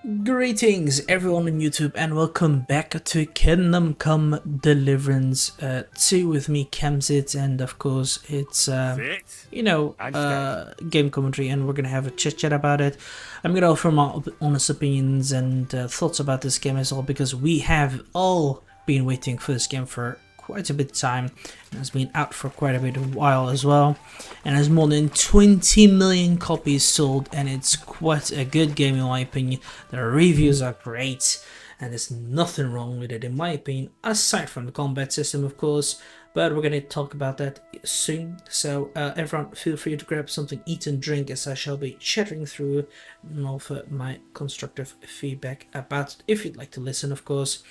Greetings everyone on YouTube and welcome back to Kingdom Come Deliverance 2 with me Kemzit, and of course it's Sit and stay. game commentary, and we're gonna have a chit chat about it. I'm gonna offer my honest opinions and thoughts about this game as well, because we have all been waiting for this game for quite a bit of time, and it's been out for quite a bit of while as well, and has more than 20 million copies sold, and it's quite a good game in my opinion. The reviews are great and there's nothing wrong with it in my opinion, aside from the combat system of course, but we're going to talk about that soon. So everyone feel free to grab something, eat and drink, as I shall be chattering through and offer my constructive feedback about it if you'd like to listen of course.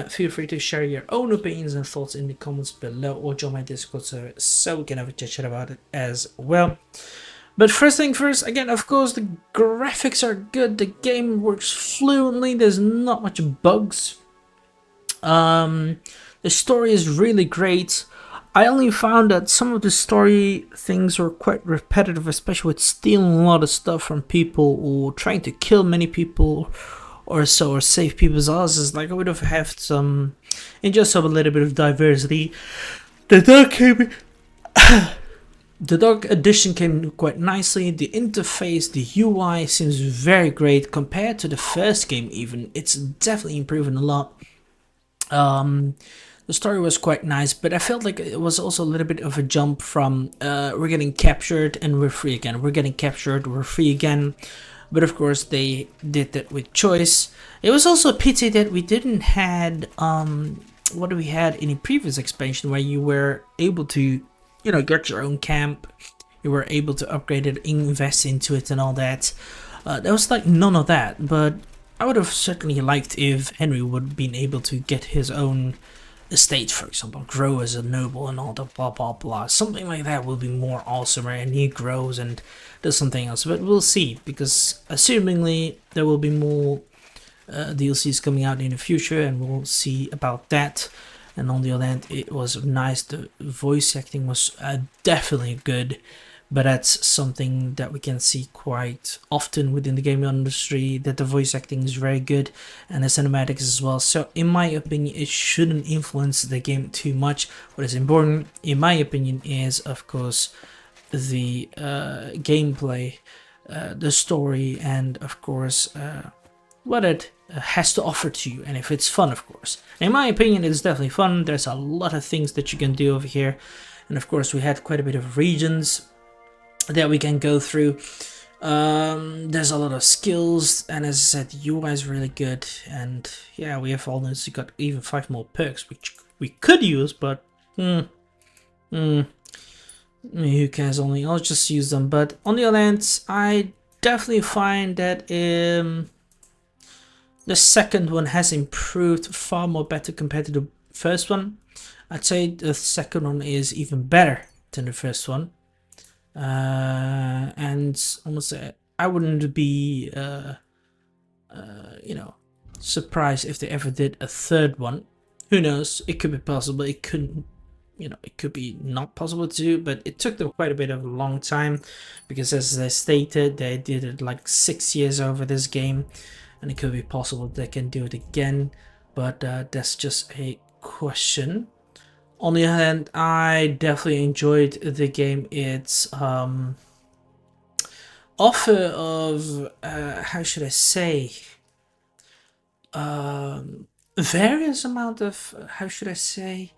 Feel free to share your own opinions and thoughts in the comments below, or join my Discord server so we can have a chat about it as well. But first thing first, again, of course, the graphics are good, the game works fluently, there's not much bugs. The story is really great. I only found that some of the story things were quite repetitive, especially with stealing a lot of stuff from people or trying to kill many people or so, or save people's houses. Like, I would have had some, and just have a little bit of diversity. The dog came, the dog edition came quite nicely. The interface, the UI seems very great compared to the first game. Even it's definitely improving a lot. The story was quite nice, but I felt like it was also a little bit of a jump from we're getting captured and we're free again. We're getting captured, we're free again. But of course they did that with choice. It was also a pity that we didn't had what we had in a previous expansion, where you were able to, get your own camp. You were able to upgrade it, invest into it, and all that. There was like none of that. But I would have certainly liked if Henry would have been able to get his own estate, for example, grow as a noble and all the blah blah blah. Something like that will be more awesomer, and he grows and does something else. But we'll see, because assumingly there will be more DLCs coming out in the future, and we'll see about that. And on the other hand, it was nice. The voice acting was definitely good, but that's something that we can see quite often within the gaming industry, that the voice acting is very good and the cinematics as well. So in my opinion, it shouldn't influence the game too much. What is important in my opinion is of course the gameplay, the story, and of course what it has to offer to you, and if it's fun of course. In my opinion, it's definitely fun. There's a lot of things that you can do over here, and of course we had quite a bit of regions that we can go through. There's a lot of skills, and as I said, the UI is really good, and yeah, we have almost got even 5 more perks which we could use, but who cares, only I'll just use them. But on the other hand, I definitely find that the second one has improved far more better compared to the first one. I'd say the second one is even better than the first one. And almost I wouldn't be surprised if they ever did a third one. Who knows, it could be possible, it couldn't, it could be not possible to do, but it took them quite a bit of a long time, because as they stated, they did it like 6 years over this game, and it could be possible they can do it again, but that's just a question. On the other hand, I definitely enjoyed the game. It's offer of how should I say, various amount of, how should I say,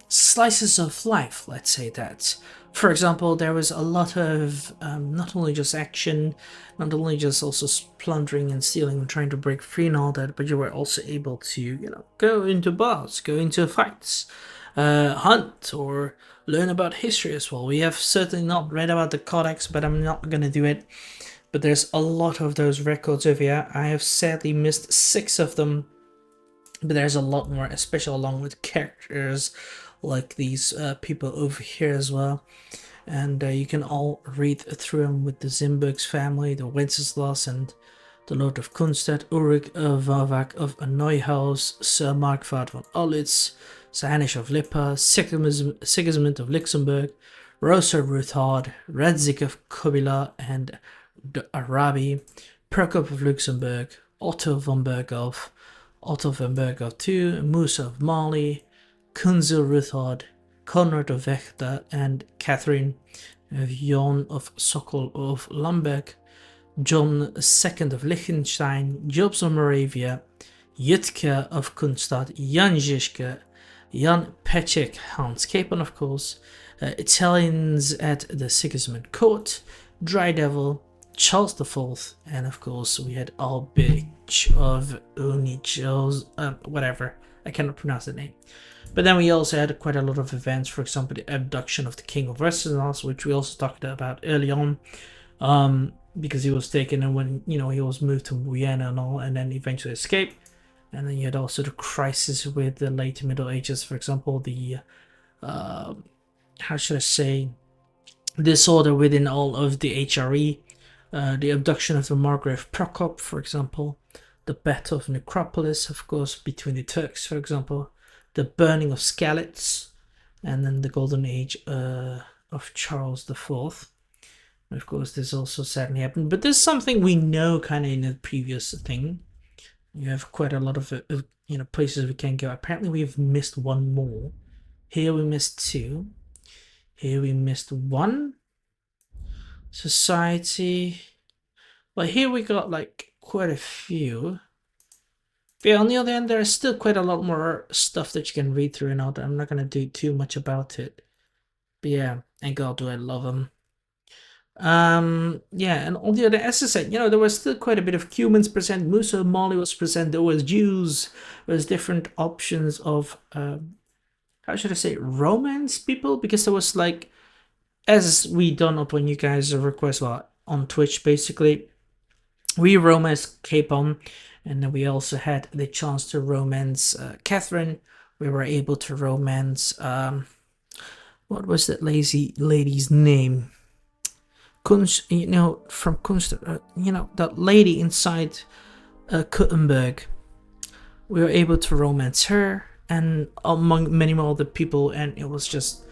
slices of life, let's say that. For example, there was a lot of not only just action, not only just also plundering and stealing and trying to break free and all that, but you were also able to, go into bars, go into fights, hunt, or learn about history as well. We have certainly not read about the codex, but I'm not gonna do it. But there's a lot of those records over here. I have sadly missed 6 of them, but there's a lot more, especially along with characters like these people over here as well. And you can all read through them, with the Zimburg's family, the Wenceslas, and the Lord of Kunstadt, Ulrich Wawak of Neuhaus, Sir Markvaart van Olitz, Sir Hanish of Lippe, Sigismund of Luxembourg, Rosa Ruthard, Radzik of Kobila and the Arabi, Prokop of Luxembourg, Otto von Berghoff II, Musa of Mali, Kunzel Ruthard, Conrad of Vechta, and Catherine of Jon of Sokol of Lamberg, John II of Liechtenstein, Jobs of Moravia, Jutke of Kunstad, Jan Žižka, Jan Peček, Hans Capon, of course, Italians at the Sigismund Court, Dry Devil, Charles IV, and of course we had Albich of Unichos, whatever, I cannot pronounce the name. But then we also had quite a lot of events, for example, the abduction of the King of Westeros, which we also talked about early on, because he was taken and when, he was moved to Vienna and all, and then eventually escaped. And then you had also the crisis with the late Middle Ages, for example, the, how should I say, disorder within all of the HRE, the abduction of the Margrave Prokop, for example, the Battle of Necropolis, of course, between the Turks, for example, the burning of Skalitz, and then the Golden Age of Charles IV. Of course, this also sadly happened, but there's something we know kind of in the previous thing. You have quite a lot of places we can go. Apparently, we've missed one more. Here we missed two. Here we missed one. Society. Well, here we got like quite a few. But yeah, on the other hand, there's still quite a lot more stuff that you can read through and all that. I'm not gonna do too much about it. But yeah, and God, do I love them. Yeah, and on the other, as I said, there was still quite a bit of Cumans present. Musa Mali was present. There was Jews. There was different options of how should I say, romance people, because there was like, as we done upon you guys' request, on Twitch basically, we romanced Capon, and then we also had the chance to romance Catherine. We were able to romance what was that lady's name? Kunst, from Kunst, that lady inside Kuttenberg. We were able to romance her, and among many more other people, and it was just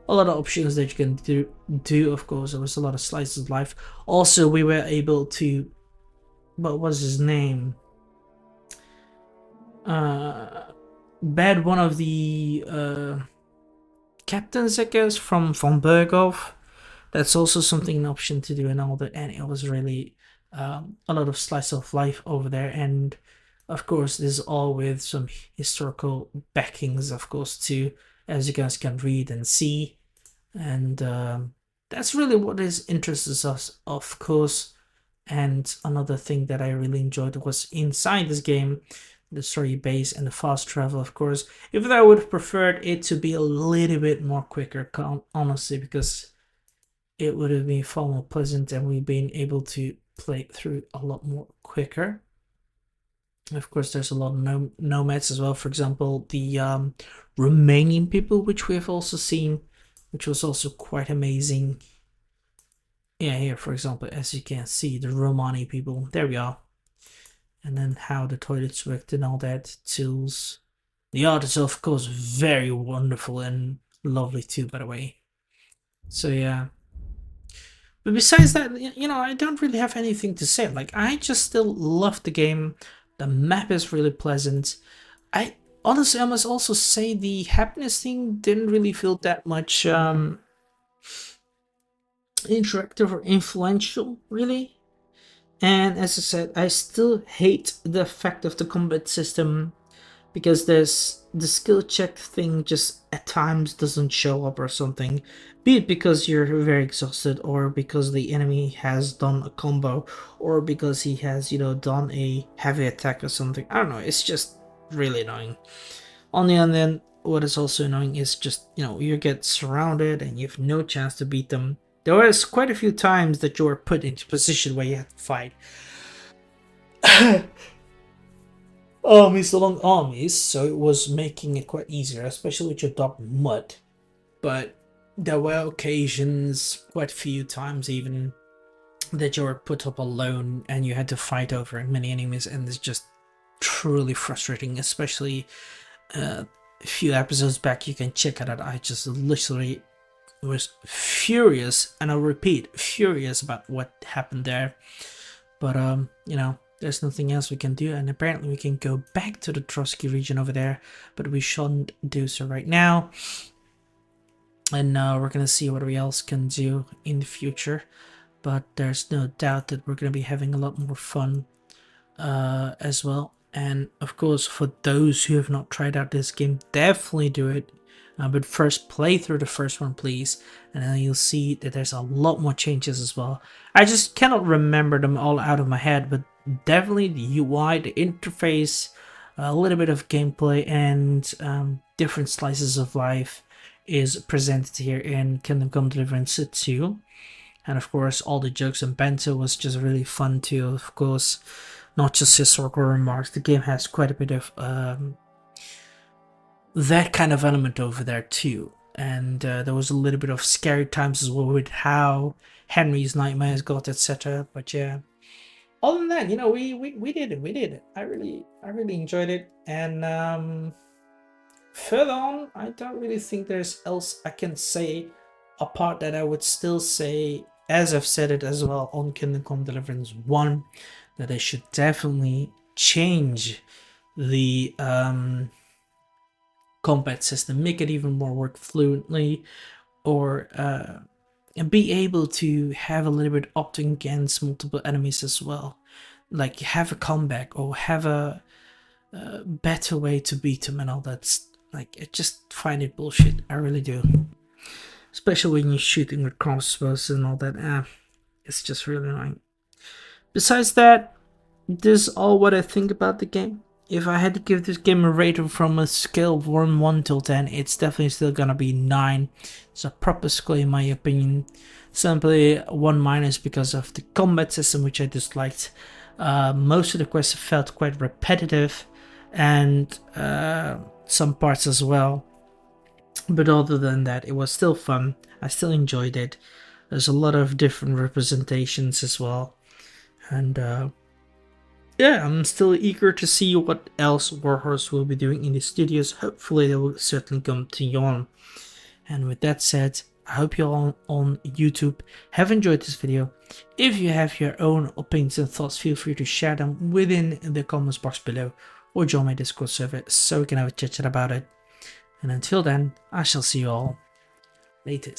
a lot of options that you can do. Of course, there was a lot of slices of life. Also, we were able to, what was his name? Bad one of the captains, I guess, from von Berghoff. That's also something, an option to do and all that, and it was really a lot of slice of life over there. And of course, this is all with some historical backings, of course, too, as you guys can read and see. And that's really what interests us, of course. And another thing that I really enjoyed was inside this game, the story base and the fast travel, of course. Even though I would have preferred it to be a little bit more quicker, honestly, because it would have been far more pleasant and we've been able to play through a lot more quicker. Of course, there's a lot of nomads as well. For example, the Romanian people, which we have also seen, which was also quite amazing. Yeah, here, for example, as you can see, the Romani people. There we are. And then how the toilets worked and all that. Tools. The art is, of course, very wonderful and lovely too, by the way. So, yeah. But besides that, I don't really have anything to say. Like, I just still love the game. The map is really pleasant. I must also say the happiness thing didn't really feel that much interactive or influential, really. And as I said, I still hate the fact of the combat system, because there's the skill check thing just at times doesn't show up or something, be it because you're very exhausted, or because the enemy has done a combo, or because he has done a heavy attack or something. I don't know, it's just really annoying. On the other hand, what is also annoying is just you get surrounded and you have no chance to beat them. There was quite a few times that you were put into a position where you had to fight armies along armies, so it was making it quite easier, especially with your dog Mud. But there were occasions, quite a few times even, that you were put up alone and you had to fight over many enemies, and it's just truly frustrating, especially a few episodes back. You can check it out. I just literally was furious, and I'll repeat, furious about what happened there. But you know, there's nothing else we can do, and apparently we can go back to the Trotsky region over there, but we shouldn't do so right now. And we're gonna see what we else can do in the future. But there's no doubt that we're gonna be having a lot more fun as well. And of course, for those who have not tried out this game, definitely do it. But first, play through the first one, please, and then you'll see that there's a lot more changes as well. I just cannot remember them all out of my head, but definitely the UI, the interface, a little bit of gameplay, and different slices of life is presented here in Kingdom Come Deliverance 2. And of course, all the jokes and banter was just really fun too. Of course, not just historical remarks. The game has quite a bit of that kind of element over there too. And there was a little bit of scary times as well with how Henry's nightmares got, etc. But yeah, other than that, you know, we did it. I really enjoyed it. And further on, I don't really think there's else I can say apart that I would still say, as I've said it as well on Kingdom Come Deliverance 1, that they should definitely change the combat system, make it even more work fluently, or and be able to have a little bit opting against multiple enemies as well. Like have a comeback or have a better way to beat them and all that. Like, I just find it bullshit. I really do. Especially when you're shooting with crossbows and all that. It's just really annoying. Besides that, this is all what I think about the game. If I had to give this game a rating from a scale of 1 till 10, it's definitely still gonna be 9. It's a proper score in my opinion. Simply 1 minus because of the combat system, which I disliked. Most of the quests felt quite repetitive, and some parts as well. But other than that, it was still fun. I still enjoyed it. There's a lot of different representations as well. And yeah, I'm still eager to see what else Warhorse will be doing in the studios. Hopefully they will certainly come to Yon. And with that said, I hope you all on YouTube have enjoyed this video. If you have your own opinions and thoughts, feel free to share them within the comments box below, or join my Discord server so we can have a chit chat about it. And until then, I shall see you all later.